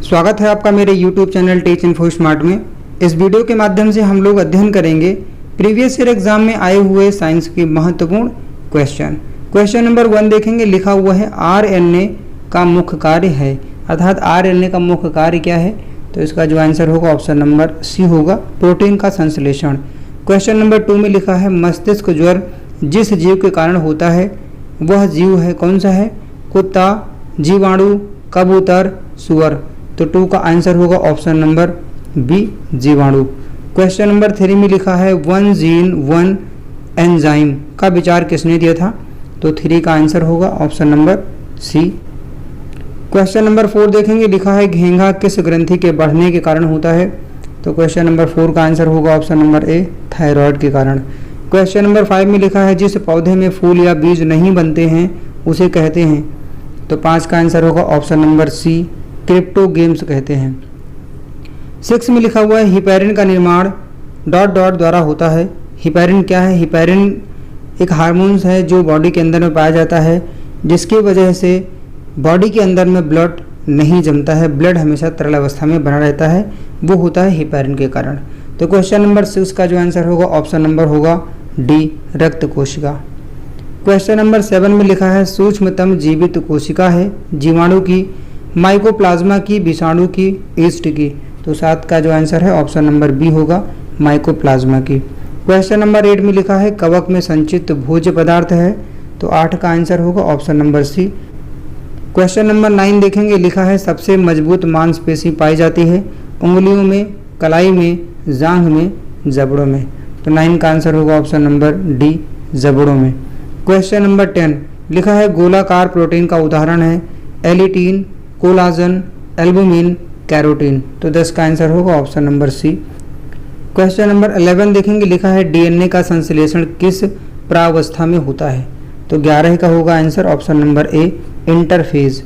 स्वागत है आपका मेरे YouTube channel teach info smart में। इस वीडियो के माध्यम से हम लोग अध्ययन करेंगे प्रीवियस ईयर एग्जाम में आए हुए साइंस के महत्वपूर्ण क्वेश्चन नंबर 1 देखेंगे। लिखा हुआ है RNA का मुख्य कार्य है, अर्थात RNA का मुख्य कार्य क्या है? तो इसका जो आंसर होगा ऑप्शन नंबर सी होगा, प्रोटीन का संश्लेषण। क्वेश्चन नंबर 2 में लिखा है मस्तिष्क ज्वर जिस जीव के कारण होता है वह जीव है कौन सा है? कुत्ता, जीवाणु, कबूतर, सुअर। तो 2 का आंसर होगा ऑप्शन नंबर बी, जीवाणु। क्वेश्चन नंबर 3 में लिखा है 1 जीन 1 एंजाइम का विचार किसने दिया था? तो 3 का आंसर होगा option number C. Question number 4 देखेंगे। लिखा है घेंघा किस ग्रंथि के बढ़ने के कारण होता है? तो क्वेश्चन नंबर 4 का आंसर होगा ऑप्शन नंबर ए, थायराइड के कारण। क्वेश्चन नंबर 5 में लिखा है जिस पौधे में फूल या बीज नहीं बनते हैं उसे कहते हैं? तो 5 का आंसर होगा ऑप्शन नंबर सी, क्रिप्टोगेम्स कहते हैं। 6 में लिखा हुआ है हिपैरिन का निर्माण ... द्वारा होता है। हिपैरिन क्या है? हिपैरिन एक हार्मोन्स है जो बॉडी के अंदर में पाया जाता है, जिसकी वजह से बॉडी के अंदर में ब्लड नहीं जमता है, ब्लड हमेशा तरल अवस्था में बना रहता है, वो होता है हिपैरिन के कारण। तो क्वेश्चन नंबर 6 का जो आंसर होगा ऑप्शन नंबर होगा डी, रक्त कोशिका। क्वेश्चन नंबर 7 में लिखा है सूक्ष्मतम जीवित कोशिका है जीवाणु की, माइकोप्लाज्मा की, विषाणु की, ईस्ट की। तो 7 का जो आंसर है ऑप्शन नंबर बी होगा, माइकोप्लाज्मा की। क्वेश्चन नंबर 8 में लिखा है कवक में संचित भोज्य पदार्थ है। तो 8 का आंसर होगा option number C. Question number 9 देखेंगे। लिखा है सबसे मजबूत मांसपेशी पाई जाती है उंगलियों में, कलाई में, जांघ में, जबड़ों में। तो 9 का आंसर होगा ऑप्शन नंबर डी, जबड़ों में। क्वेश्चन नंबर 10 लिखा है गोलाकार प्रोटीन का उदाहरण है एलिटीन, कोलाजन, एल्बुमिन, कैरोटीन। तो 10 का आंसर होगा option number C. Question number 11 देखेंगे। लिखा है डीएनए का संश्लेषण किस प्रावस्था में होता है? तो 11 का होगा answer option number A, interphase.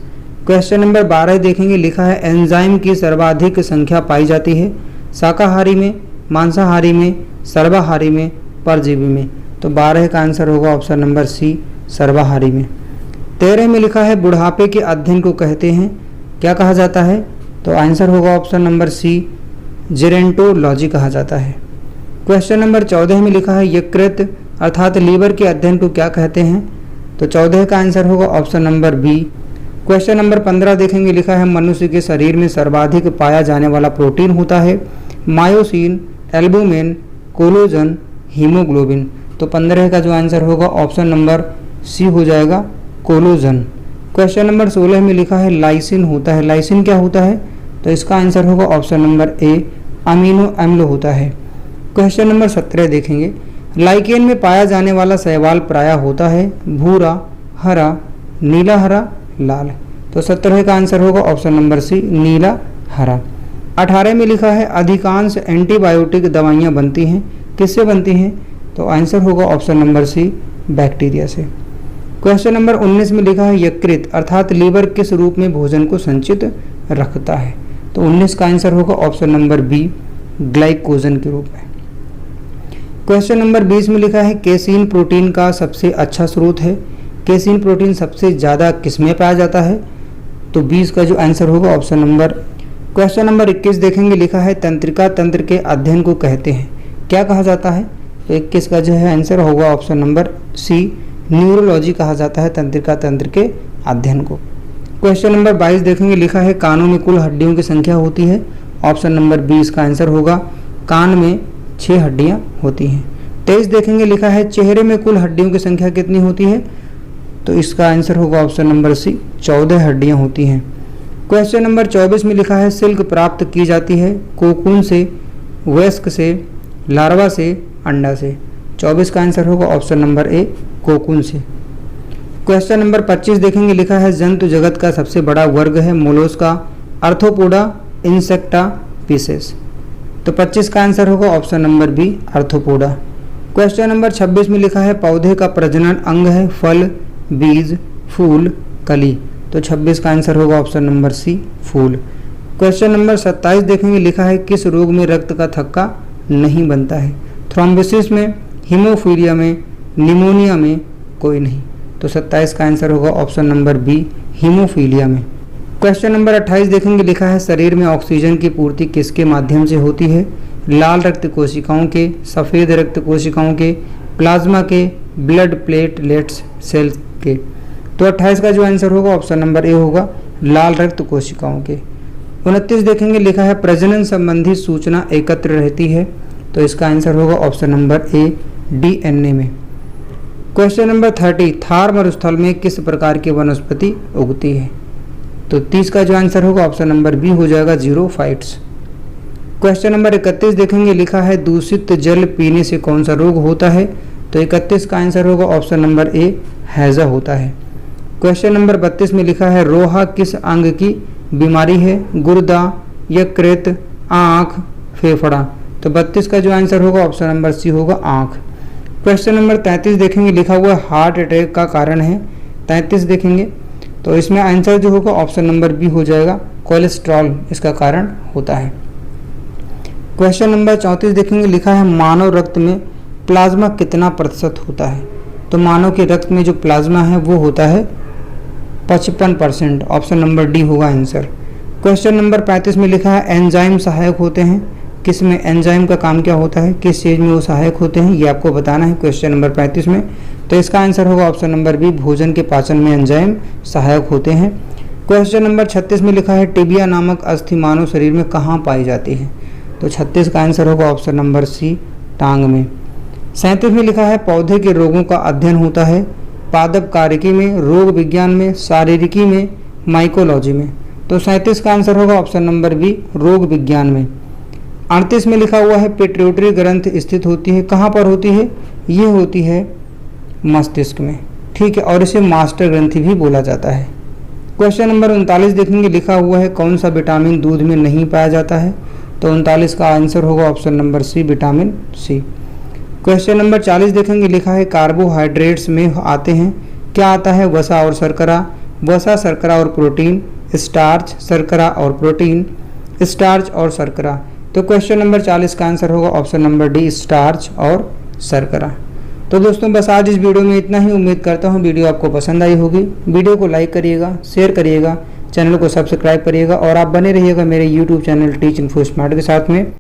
Question number 12 देखेंगे। लिखा है एंजाइम की सर्वाधिक संख्या पाई जाती है शाकाहारी में, मांसाहारी में, सर्वाहारी में, परजीवी में। तो 12 का आंसर होगा ऑप्शन नंबर सी, सर्वाहारी में। 13 में लिखा है बुढ़ापे के अध्ययन को कहते हैं क्या कहा जाता है? तो आंसर होगा ऑप्शन नंबर सी, जेरेंटोलॉजी कहा जाता है। क्वेश्चन नंबर 14 में लिखा है यकृत अर्थात लीवर के अध्ययन को क्या कहते हैं? तो 14 का आंसर होगा option number B. Question number 15 देखेंगे। लिखा है मनुष्य के शरीर में सर्वाधिक पाया जाने वाला प्रोटीन होता है मायोसिन, एल्बुमिन, कोलोजन, हीमोग्लोबिन। तो 15 का जो आंसर होगा ऑप्शन नंबर सी हो जाएगा, कोलोजन। क्वेश्चन नंबर 16 में लिखा है लाइसिन होता है। लाइसिन क्या होता है? तो इसका आंसर होगा ऑप्शन नंबर ए, अमीनो अम्ल होता है। क्वेश्चन नंबर 17 देखेंगे। लाइकेन में पाया जाने वाला शैवाल प्रायः होता है भूरा, हरा, नीला हरा, लाल। तो 17 का आंसर होगा ऑप्शन नंबर सी, नीला हरा। 18 में लिखा है अधिकांश एंटीबायोटिक दवाइयाँ बनती हैं किससे बनती हैं? तो आंसर होगा ऑप्शन नंबर सी, बैक्टीरिया से। क्वेश्चन नंबर 19 में लिखा है यकृत अर्थात लीवर किस रूप में भोजन को संचित रखता है? तो 19 का आंसर होगा ऑप्शन नंबर बी, ग्लाइकोजन के रूप में। क्वेश्चन नंबर 20 में लिखा है केसीन प्रोटीन का सबसे अच्छा स्रोत है। केसीन प्रोटीन सबसे ज़्यादा किसमें पाया जाता है? तो 20 का जो आंसर होगा ऑप्शन नंबर। क्वेश्चन नंबर 21 देखेंगे। लिखा है तंत्रिका तंत्र के अध्ययन को कहते हैं क्या कहा जाता है? तो 21 का जो है आंसर होगा ऑप्शन नंबर सी, न्यूरोलॉजी कहा जाता है तंत्रिका तंत्र के अध्ययन को। क्वेश्चन नंबर 22 देखेंगे। लिखा है कानों में कुल हड्डियों की संख्या होती है। ऑप्शन नंबर 20 का आंसर होगा, कान में 6 हड्डियां होती हैं। 23 देखेंगे। लिखा है चेहरे में कुल हड्डियों की संख्या कितनी होती है? तो इसका आंसर होगा ऑप्शन नंबर सी, 14 हड्डियां होती हैं। क्वेश्चन नंबर 24 में लिखा है सिल्क प्राप्त की जाती है कोकून से, वयस्क से, लार्वा से, अंडा से। 24 का आंसर होगा ऑप्शन नंबर ए, कोकून से। क्वेश्चन नंबर 25 देखेंगे। लिखा है जंतु जगत का सबसे बड़ा वर्ग है मोलस्का, आर्थ्रोपोडा, इंसेक्टा, पीसेस। तो 25 का आंसर होगा option number B, Arthropoda. Question number 26 में लिखा है पौधे का प्रजनन अंग है फल, बीज, फूल, कली। तो 26 का आंसर होगा ऑप्शन नंबर सी, फूल। क्वेश्चन नंबर 27 देखेंगे। लिखा है किस रोग में रक्त का थक्का नहीं बनता है? थ्रोम्बोसिस में, हीमोफीलिया में, निमोनिया में, कोई नहीं। तो 27 का आंसर होगा ऑप्शन नंबर बी, हीमोफीलिया में। क्वेश्चन नंबर 28 देखेंगे, लिखा है शरीर में ऑक्सीजन की पूर्ति किसके माध्यम से होती है? लाल रक्त कोशिकाओं के, सफ़ेद रक्त कोशिकाओं के, प्लाज्मा के, ब्लड प्लेटलेट्स सेल्स के। तो 28 का जो आंसर होगा ऑप्शन नंबर ए होगा, लाल रक्त कोशिकाओं के। 29 देखेंगे, लिखा है प्रजनन संबंधी सूचना एकत्र रहती है, तो इसका आंसर होगा ऑप्शन नंबर ए, डीएनए में। क्वेश्चन नंबर 30, थार मरुस्थल में किस प्रकार की वनस्पति उगती है? तो 30 का जो आंसर होगा ऑप्शन नंबर बी हो जाएगा, जीरोफाइट्स। क्वेश्चन नंबर 31 देखेंगे, लिखा है दूषित जल पीने से कौन सा रोग होता है? तो 31 का आंसर होगा ऑप्शन नंबर ए, हैजा होता है। क्वेश्चन नंबर 32 में लिखा है रोहा किस अंग की बीमारी है? गुर्दा, यकृत, आँख, फेफड़ा। तो 32 का जो आंसर होगा ऑप्शन नंबर सी होगा, आँख। क्वेश्चन नंबर 33 देखेंगे, लिखा हुआ हार्ट अटैक का कारण है। 33 देखेंगे तो इसमें आंसर जो होगा ऑप्शन नंबर बी हो जाएगा, कोलेस्ट्रॉल इसका कारण होता है। क्वेश्चन नंबर 34 देखेंगे, लिखा है मानव रक्त में प्लाज्मा कितना प्रतिशत होता है? तो मानव के रक्त में जो प्लाज्मा है वो होता है 55%, ऑप्शन नंबर डी होगा आंसर। क्वेश्चन नंबर 35 में लिखा है एंजाइम सहायक होते हैं, किस में एंजाइम का काम क्या होता है, किस चीज़ में वो सहायक होते हैं, ये आपको बताना है क्वेश्चन नंबर 35 में। तो इसका आंसर होगा ऑप्शन नंबर बी, भोजन के पाचन में एंजाइम सहायक होते हैं। क्वेश्चन नंबर 36 में लिखा है टिबिया नामक अस्थि मानव शरीर में कहाँ पाई जाती है? तो 36 का आंसर होगा ऑप्शन नंबर सी, टांग में। 37 में लिखा है पौधे के रोगों का अध्ययन होता है पादप कार्यकी में, रोग विज्ञान में, शारीरिकी में, माइकोलॉजी में। तो 37 का आंसर होगा ऑप्शन नंबर बी, रोग विज्ञान में। 38 में लिखा हुआ है पिट्यूटरी ग्रंथ स्थित होती है, कहाँ पर होती है? ये होती है मस्तिष्क में, ठीक है, और इसे मास्टर ग्रंथि भी बोला जाता है। क्वेश्चन नंबर 39 देखेंगे, लिखा हुआ है कौन सा विटामिन दूध में नहीं पाया जाता है? तो 39 का आंसर होगा option number C, vitamin C. Question number 40 देखेंगे, लिखा है कार्बोहाइड्रेट्स में आते हैं, क्या आता है? वसा और शर्करा, वसा, शर्करा और प्रोटीन, स्टार्च, शर्करा और प्रोटीन, स्टार्च और शर्करा। तो क्वेश्चन नंबर 40 का आंसर होगा ऑप्शन नंबर डी, स्टार्च और शर्करा। तो दोस्तों बस आज इस वीडियो में इतना ही। उम्मीद करता हूँ वीडियो आपको पसंद आई होगी। वीडियो को लाइक करिएगा, शेयर करिएगा, चैनल को सब्सक्राइब करिएगा और आप बने रहिएगा मेरे YouTube channel teach info smart के साथ में।